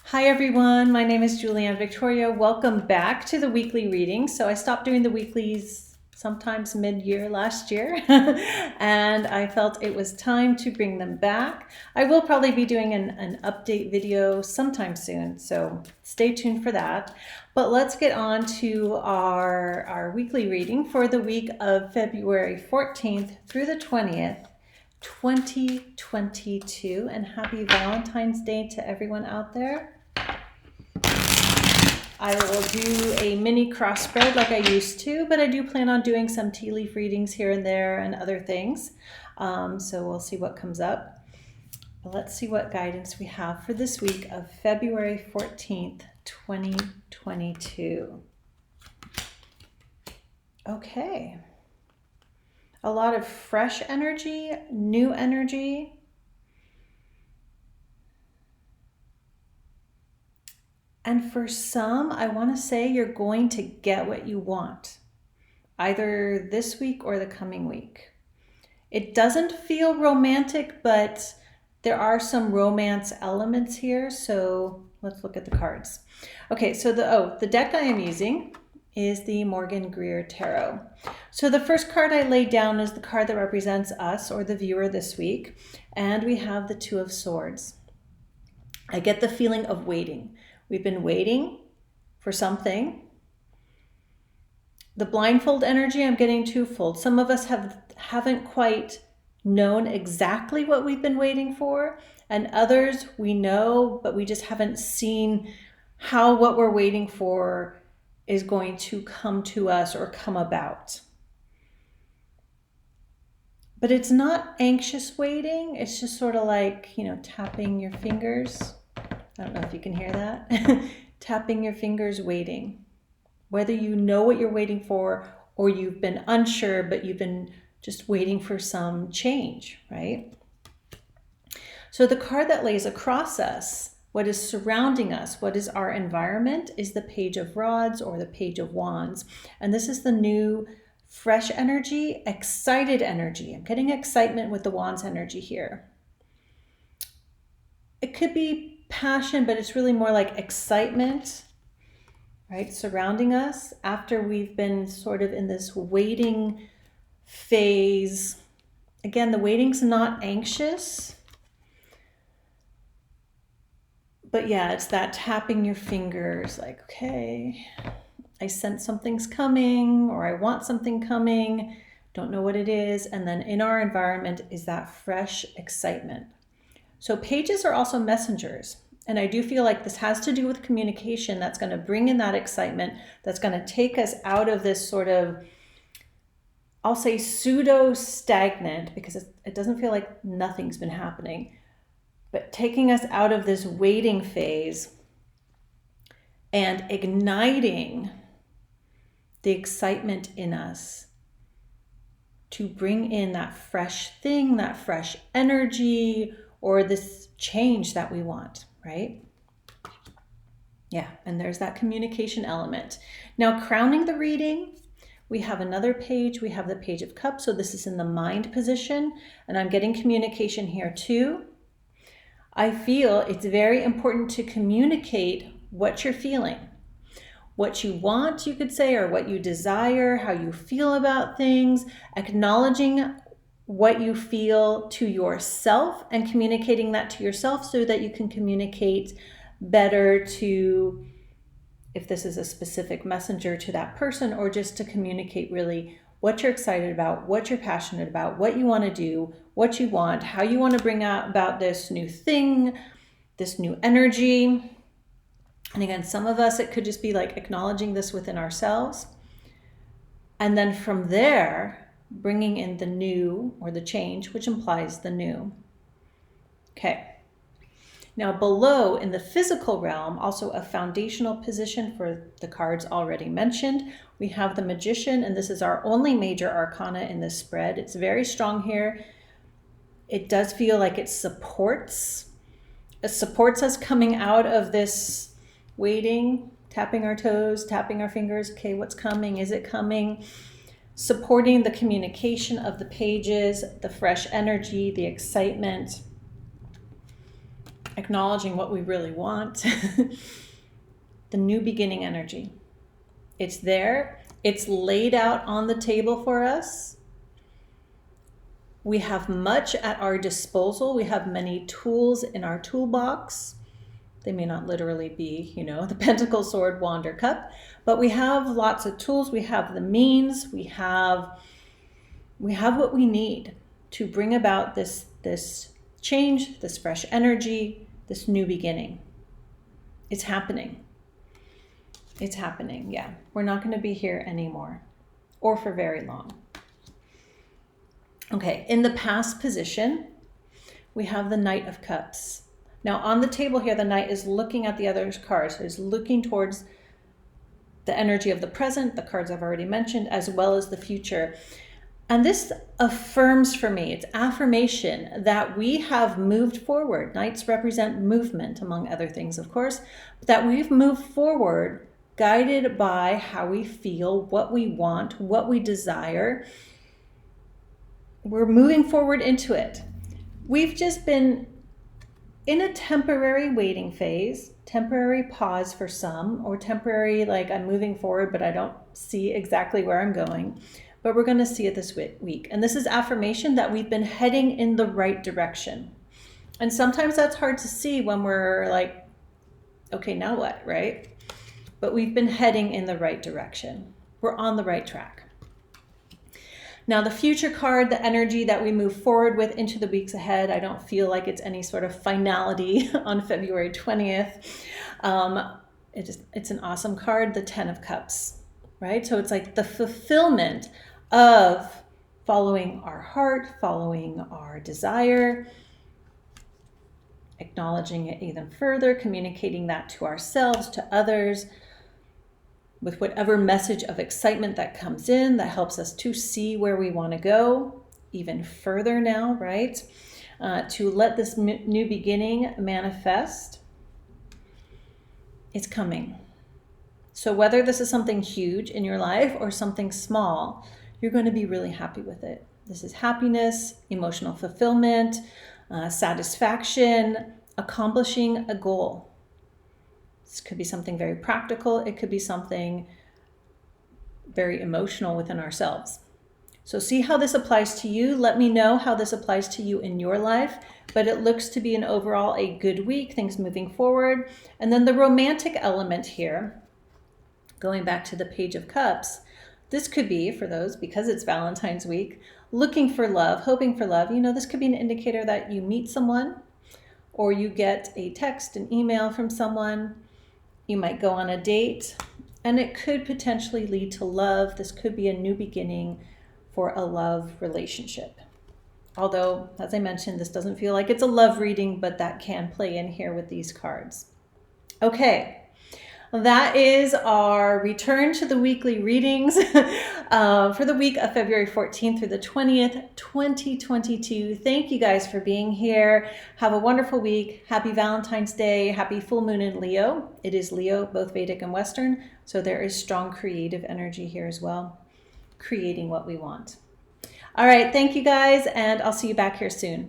Hi everyone, my name is Julianne Victoria. Welcome back to the weekly reading. So I stopped doing the weeklies sometimes mid-year last year and I felt it was time to bring them back. I will probably be doing an update video sometime soon, so stay tuned for that. But let's get on to our weekly reading for the week of February 14th through the 20th. 2022, and happy Valentine's Day to everyone out there. I will do a mini cross spread like I used to, but I do plan on doing some tea leaf readings here and there and other things. So we'll see what comes up. But let's see what guidance we have for this week of February 14th, 2022. Okay. A lot of fresh energy, new energy. And for some, I want to say you're going to get what you want, either this week or the coming week. It doesn't feel romantic, but there are some romance elements here. So let's look at the cards. Okay, so the deck I am using is the Morgan-Greer Tarot. So the first card I laid down is the card that represents us or the viewer this week. And we have the Two of Swords. I get the feeling of waiting. We've been waiting for something. The blindfold energy, I'm getting twofold. Some of us haven't quite known exactly what we've been waiting for, and others we know, but we just haven't seen how what we're waiting for is going to come to us or come about. But it's not anxious waiting. It's just sort of like, tapping your fingers. I don't know if you can hear that. Tapping your fingers, waiting. Whether you know what you're waiting for or you've been unsure, but you've been just waiting for some change, right? So the card that lays across us, what is surrounding us, what is our environment, is the Page of Rods or the Page of Wands. And this is the new fresh energy, excited energy. I'm getting excitement with the Wands energy here. It could be passion, but it's really more like excitement, right, surrounding us after we've been sort of in this waiting phase. Again, the waiting's not anxious, but yeah, it's that tapping your fingers like, okay, I sense something's coming, or I want something coming, don't know what it is. And then in our environment is that fresh excitement. So pages are also messengers. And I do feel like this has to do with communication that's going to bring in that excitement, that's going to take us out of this sort of, I'll say pseudo-stagnant, because it doesn't feel like nothing's been happening, but taking us out of this waiting phase and igniting the excitement in us to bring in that fresh thing, that fresh energy, or this change that we want, right? Yeah, and there's that communication element. Now, crowning the reading, we have another page. We have the Page of Cups. So this is in the mind position, and I'm getting communication here too. I feel it's very important to communicate what you're feeling, what you want, you could say, or what you desire, how you feel about things, acknowledging what you feel to yourself and communicating that to yourself so that you can communicate better to, if this is a specific messenger, to that person, or just to communicate really what you're excited about, what you're passionate about, what you want to do, what you want, how you want to bring out about this new thing, this new energy. And again, some of us, it could just be like acknowledging this within ourselves. And then from there, bringing in the new or the change, which implies the new. Okay. Now below in the physical realm, also a foundational position for the cards already mentioned, we have the Magician, and this is our only major arcana in this spread. It's very strong here. It does feel like it supports us coming out of this waiting, tapping our toes, tapping our fingers. Okay, what's coming? Is it coming? Supporting the communication of the pages, the fresh energy, the excitement. acknowledging what we really want. The new beginning energy. It's there. It's laid out on the table for us. We have much at our disposal. We have many tools in our toolbox. They may not literally be, the pentacle, sword, wand, or cup, but we have lots of tools. We have the means. We have what we need to bring about this change, this fresh energy, this new beginning. It's happening. It's happening, yeah. We're not going to be here anymore, or for very long. Okay, in the past position, we have the Knight of Cups. Now on the table here, the Knight is looking at the other cards. So he's looking towards the energy of the present, the cards I've already mentioned, as well as the future. And this affirms for me, it's affirmation that we have moved forward. Knights represent movement, among other things, of course, but that we've moved forward guided by how we feel, what we want, what we desire. We're moving forward into it. We've just been in a temporary waiting phase, temporary pause for some, or temporary, like I'm moving forward, but I don't see exactly where I'm going. But we're going to see it this week. And this is affirmation that we've been heading in the right direction. And sometimes that's hard to see when we're like, okay, now what, right? But we've been heading in the right direction. We're on the right track. Now the future card, the energy that we move forward with into the weeks ahead, I don't feel like it's any sort of finality on February 20th. It's an awesome card, the 10 of Cups, right? So it's like the fulfillment of following our heart, following our desire, acknowledging it even further, communicating that to ourselves, to others, with whatever message of excitement that comes in that helps us to see where we want to go even further now, right? To let this new beginning manifest. It's coming. So whether this is something huge in your life or something small, you're going to be really happy with it. This is happiness, emotional fulfillment, satisfaction, accomplishing a goal. This could be something very practical. It could be something very emotional within ourselves. So see how this applies to you. Let me know how this applies to you in your life. But it looks to be an overall a good week, things moving forward. And then the romantic element here, going back to the Page of Cups, this could be, for those, because it's Valentine's week, looking for love, hoping for love. This could be an indicator that you meet someone, or you get a text, an email from someone. You might go on a date, and it could potentially lead to love. This could be a new beginning for a love relationship. Although, as I mentioned, this doesn't feel like it's a love reading, but that can play in here with these cards. Okay. That is our return to the weekly readings for the week of February 14th through the 20th, 2022. Thank you guys for being here. Have a wonderful week. Happy Valentine's Day. Happy full moon in Leo. It is Leo, both Vedic and Western. So there is strong creative energy here as well, creating what we want. All right. Thank you guys. And I'll see you back here soon.